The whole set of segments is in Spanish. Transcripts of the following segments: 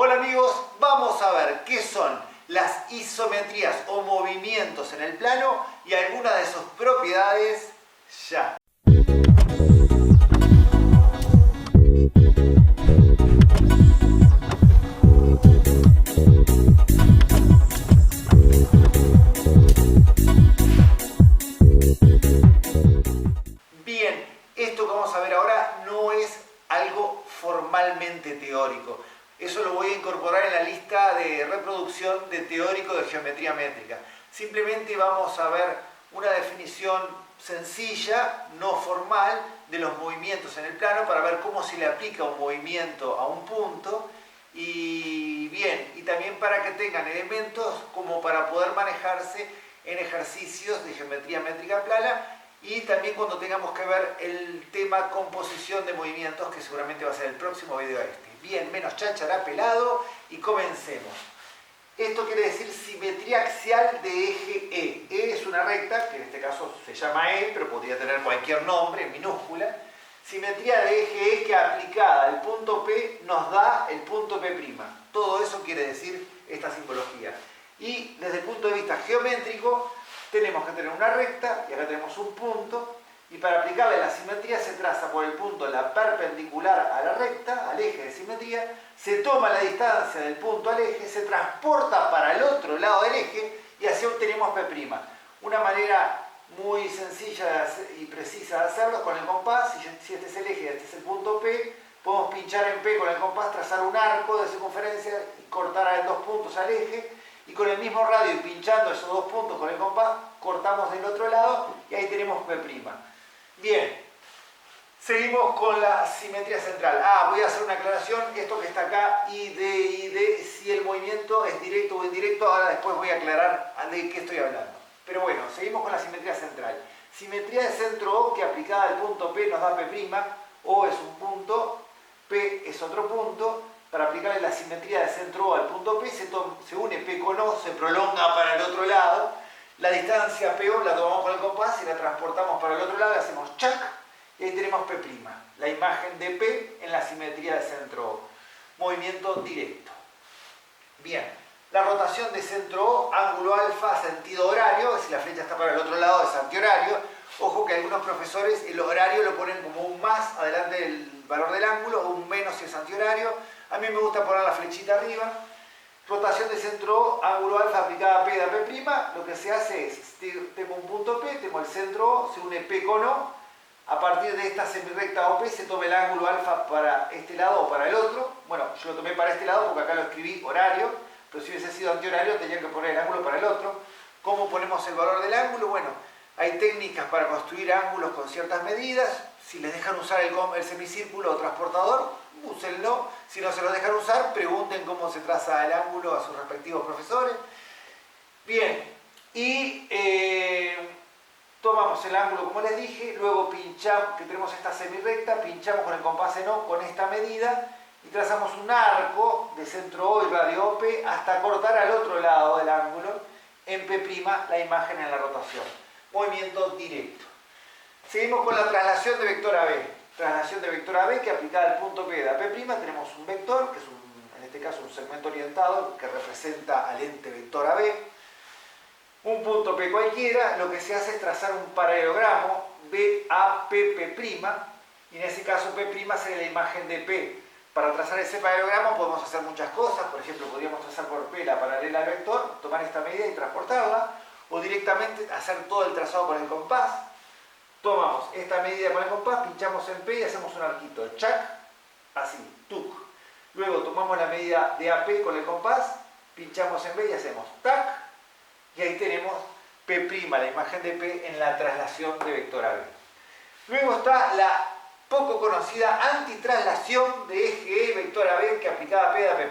Hola amigos, vamos a ver qué son las isometrías o movimientos en el plano y algunas de sus propiedades ya. Bien, esto que vamos a ver ahora no es algo formalmente teórico. Eso lo voy a incorporar en la lista de reproducción de teórico de geometría métrica. Simplemente vamos a ver una definición sencilla, no formal, de los movimientos en el plano para ver cómo se le aplica un movimiento a un punto y bien, y también para que tengan elementos como para poder manejarse en ejercicios de geometría métrica plana y también cuando tengamos que ver el tema composición de movimientos, que seguramente va a ser el próximo video este. Bien, menos cháchara, pelado, y comencemos. Esto quiere decir simetría axial de eje E. E es una recta, que en este caso se llama E, pero podría tener cualquier nombre, en minúscula. Simetría de eje E que aplicada al punto P nos da el punto P'. Todo eso quiere decir esta simbología. Y desde el punto de vista geométrico, tenemos que tener una recta, y acá tenemos un punto, y para aplicarle la simetría se traza por el punto la perpendicular a la recta, al eje de simetría, se toma la distancia del punto al eje, se transporta para el otro lado del eje y así obtenemos P'. Una manera muy sencilla y precisa de hacerlo es con el compás. Si este es el eje y este es el punto P, podemos pinchar en P con el compás, trazar un arco de circunferencia y cortar en dos puntos al eje. Y con el mismo radio y pinchando esos dos puntos con el compás, cortamos del otro lado y ahí tenemos P'. Bien, seguimos con la simetría central. Voy a hacer una aclaración. Esto que está acá, ID, si el movimiento es directo o indirecto, ahora después voy a aclarar de qué estoy hablando. Pero bueno, seguimos con la simetría central. Simetría de centro O que aplicada al punto P nos da P'. O es un punto, P es otro punto. Para aplicarle la simetría de centro O al punto P, se une P con O, se prolonga para el otro lado. La distancia PO la tomamos con el compás y la transportamos para el otro lado y hacemos chac, y ahí tenemos P', la imagen de P en la simetría de centro O. Movimiento directo. Bien, la rotación de centro O, ángulo alfa, sentido horario, si la flecha está para el otro lado es antihorario. Ojo que algunos profesores el horario lo ponen como un más adelante del valor del ángulo o un menos si es antihorario. A mí me gusta poner la flechita arriba. Rotación de centro O, ángulo alfa aplicada a P da P'. Lo que se hace es, tengo un punto P, tengo el centro O, se une P con O. A partir de esta semirrecta OP se toma el ángulo alfa para este lado o para el otro. Bueno, yo lo tomé para este lado porque acá lo escribí horario, pero si hubiese sido antihorario tenía que poner el ángulo para el otro. ¿Cómo ponemos el valor del ángulo? Bueno, hay técnicas para construir ángulos con ciertas medidas. Si les dejan usar el semicírculo o transportador, úsenlo. Si no se lo dejan usar, pregunten cómo se traza el ángulo a sus respectivos profesores. Bien, y tomamos el ángulo como les dije, luego pinchamos, que tenemos esta semirrecta, pinchamos con el compás en O con esta medida y trazamos un arco de centro O y radio OP hasta cortar al otro lado del ángulo en P', la imagen en la rotación. Movimiento directo. Seguimos con la traslación de vector AB. Traslación de vector AB que aplicada al punto P da P', tenemos un vector, que es en este caso un segmento orientado que representa al ente vector AB. Un punto P cualquiera, lo que se hace es trazar un paralelogramo BAPP', y en ese caso P' sería la imagen de P. Para trazar ese paralelogramo podemos hacer muchas cosas, por ejemplo podríamos trazar por P la paralela al vector, tomar esta medida y transportarla, o directamente hacer todo el trazado con el compás. Tomamos esta medida con el compás, pinchamos en P y hacemos un arquito, chac, así, tuc. Luego tomamos la medida de AP con el compás, pinchamos en B y hacemos tac, y ahí tenemos P', la imagen de P en la traslación de vector AB. Luego está la poco conocida antitraslación de eje E vector AB que aplicada a P da P'.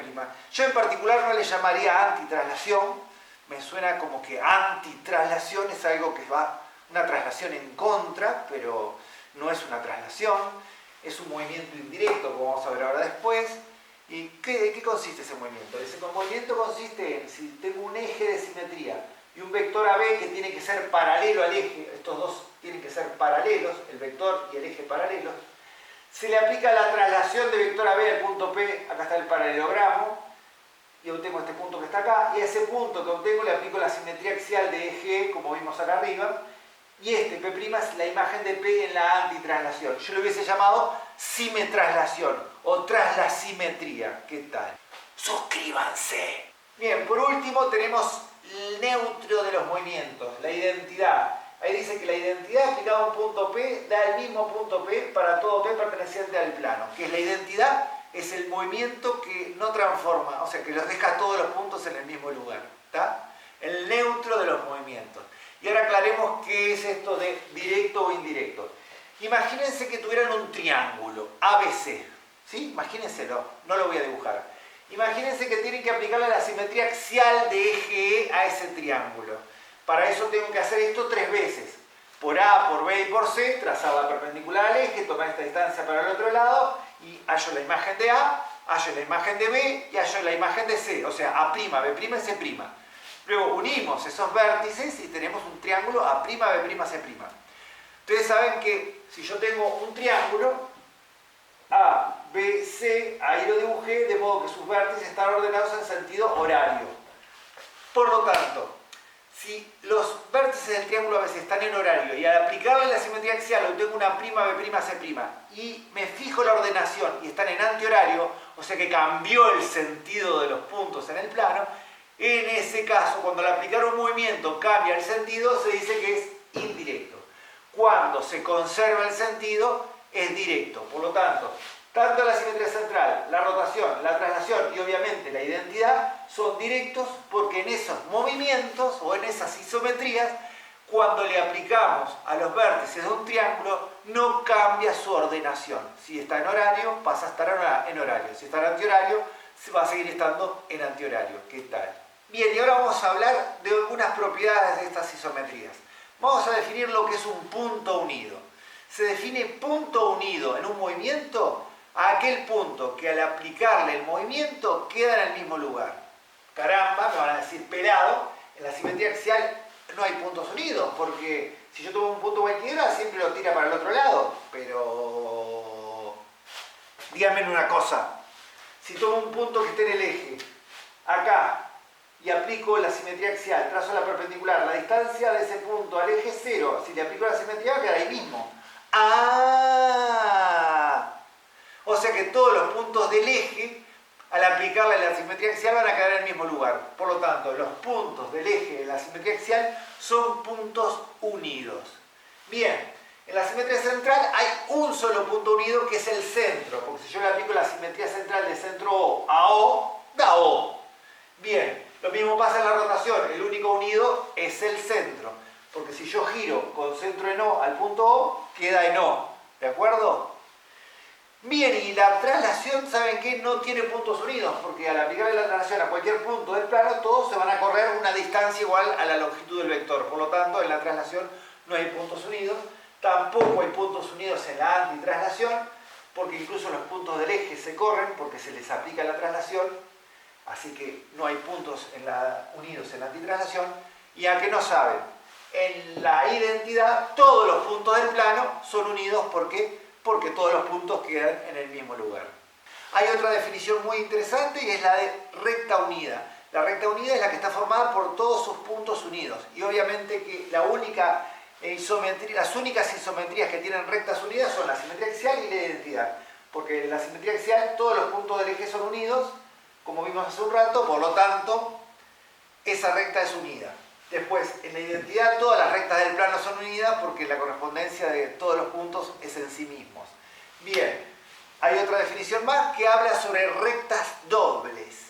Yo en particular no le llamaría antitraslación, me suena como que antitraslación es algo que va, una traslación en contra, pero no es una traslación, es un movimiento indirecto, como vamos a ver ahora después. ¿Y de qué consiste ese movimiento? Ese movimiento consiste en, si tengo un eje de simetría y un vector AB que tiene que ser paralelo al eje, estos dos tienen que ser paralelos, el vector y el eje paralelos, se le aplica la traslación de vector AB al punto P, acá está el paralelogramo, obtengo este punto que está acá, y a ese punto que obtengo le aplico la simetría axial de eje E, como vimos acá arriba, y este P' es la imagen de P en la antitraslación. Yo lo hubiese llamado simetraslación o traslasimetría. ¿Qué tal? ¡Suscríbanse! Bien, por último tenemos el neutro de los movimientos, la identidad. Ahí dice que la identidad aplicada a un punto P da el mismo punto P para todo P perteneciente al plano. ¿Qué es la identidad? Es el movimiento que no transforma, o sea, que los deja todos los puntos en el mismo lugar. ¿Está? El neutro de los movimientos. Y ahora aclaremos qué es esto de directo o indirecto. Imagínense que tuvieran un triángulo ABC. ¿Sí? Imagínenselo, no lo voy a dibujar. Imagínense que tienen que aplicarle la simetría axial de eje E a ese triángulo. Para eso tengo que hacer esto 3 veces. Por A, por B y por C, trazar la perpendicular al eje, tomar esta distancia para el otro lado y hallo la imagen de A, hallo la imagen de B y hallo la imagen de C. O sea, A', B', C'. Luego unimos esos vértices y tenemos un triángulo A', B', C'. Ustedes saben que si yo tengo un triángulo A, B, C, ahí lo dibujé de modo que sus vértices están ordenados en sentido horario. Por lo tanto, si los vértices del triángulo ABC están en horario y al aplicarle la simetría axial obtengo una prima B', C' y me fijo la ordenación y están en antihorario, o sea que cambió el sentido de los puntos en el plano, en ese caso, cuando al aplicar un movimiento cambia el sentido, se dice que es indirecto. Cuando se conserva el sentido, es directo. Por lo tanto, tanto la simetría central, la rotación, la traslación y obviamente la identidad son directos porque en esos movimientos o en esas isometrías, cuando le aplicamos a los vértices de un triángulo, no cambia su ordenación. Si está en horario, pasa a estar en horario. Si está en antihorario, va a seguir estando en antihorario. ¿Qué tal? Bien, y ahora vamos a hablar de algunas propiedades de estas isometrías. Vamos a definir lo que es un punto unido. Se define punto unido en un movimiento a aquel punto que al aplicarle el movimiento queda en el mismo lugar. Caramba, me van a decir pelado, en la simetría axial no hay puntos unidos, porque si yo tomo un punto cualquiera siempre lo tira para el otro lado. Pero díganme una cosa, si tomo un punto que esté en el eje, acá, y aplico la simetría axial, trazo la perpendicular, la distancia de ese punto al eje 0, si le aplico la simetría va a quedar ahí mismo. ¡Ah! O sea que todos los puntos del eje, al aplicarle la simetría axial, van a quedar en el mismo lugar. Por lo tanto, los puntos del eje de la simetría axial son puntos unidos. Bien, en la simetría central hay un solo punto unido que es el centro, porque si yo le aplico la simetría central de centro O a O, da O. Bien, lo mismo pasa en la rotación, el único unido es el centro, porque si yo giro con centro en O al punto O, queda en O, ¿de acuerdo? Bien, y la traslación, ¿saben qué? No tiene puntos unidos, porque al aplicarle la traslación a cualquier punto del plano, todos se van a correr una distancia igual a la longitud del vector. Por lo tanto, en la traslación no hay puntos unidos. Tampoco hay puntos unidos en la antitraslación, porque incluso los puntos del eje se corren porque se les aplica la traslación. Así que no hay puntos unidos en la antitraslación. Y a que no saben, en la identidad todos los puntos del plano son unidos porque todos los puntos quedan en el mismo lugar. Hay otra definición muy interesante y es la de recta unida. La recta unida es la que está formada por todos sus puntos unidos. Y obviamente que las únicas isometrías que tienen rectas unidas son la simetría axial y la identidad. Porque en la simetría axial todos los puntos del eje son unidos, como vimos hace un rato, por lo tanto, esa recta es unida. Después, en la identidad todas las rectas del plano son unidas porque la correspondencia de todos los puntos es en sí mismos. Bien, hay otra definición más que habla sobre rectas dobles.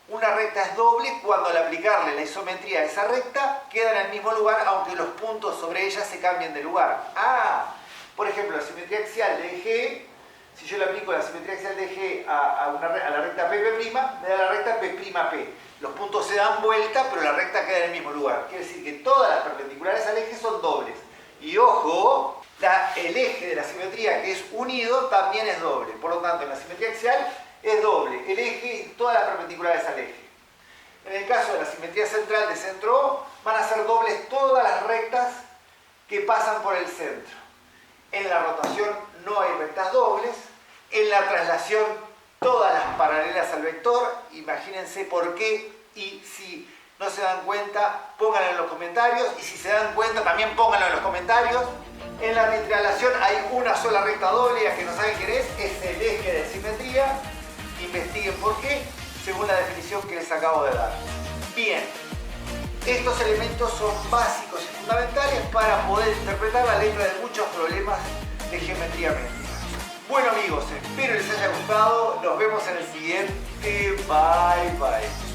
Una recta es doble cuando al aplicarle la isometría a esa recta queda en el mismo lugar aunque los puntos sobre ella se cambien de lugar. Por ejemplo, la simetría axial de eje, si yo le aplico la simetría axial de eje a la recta P', me da la recta P'. Los puntos se dan vuelta, pero la recta queda en el mismo lugar. Quiere decir que todas las perpendiculares al eje son dobles. Y ojo, el eje de la simetría que es unido también es doble. Por lo tanto, en la simetría axial es doble el eje y todas las perpendiculares al eje. En el caso de la simetría central de centro O, van a ser dobles todas las rectas que pasan por el centro. En la rotación no hay rectas dobles. En la traslación todas las paralelas al vector, imagínense por qué, y si no se dan cuenta, pónganlo en los comentarios, y si se dan cuenta también pónganlo en los comentarios. En la triangulación hay una sola recta doble, la que no saben quién es el eje de simetría. Investiguen por qué, según la definición que les acabo de dar. Bien, estos elementos son básicos y fundamentales para poder interpretar la letra de muchos problemas de geometría métrica. Bueno amigos, espero les haya gustado, nos vemos en el siguiente, bye bye.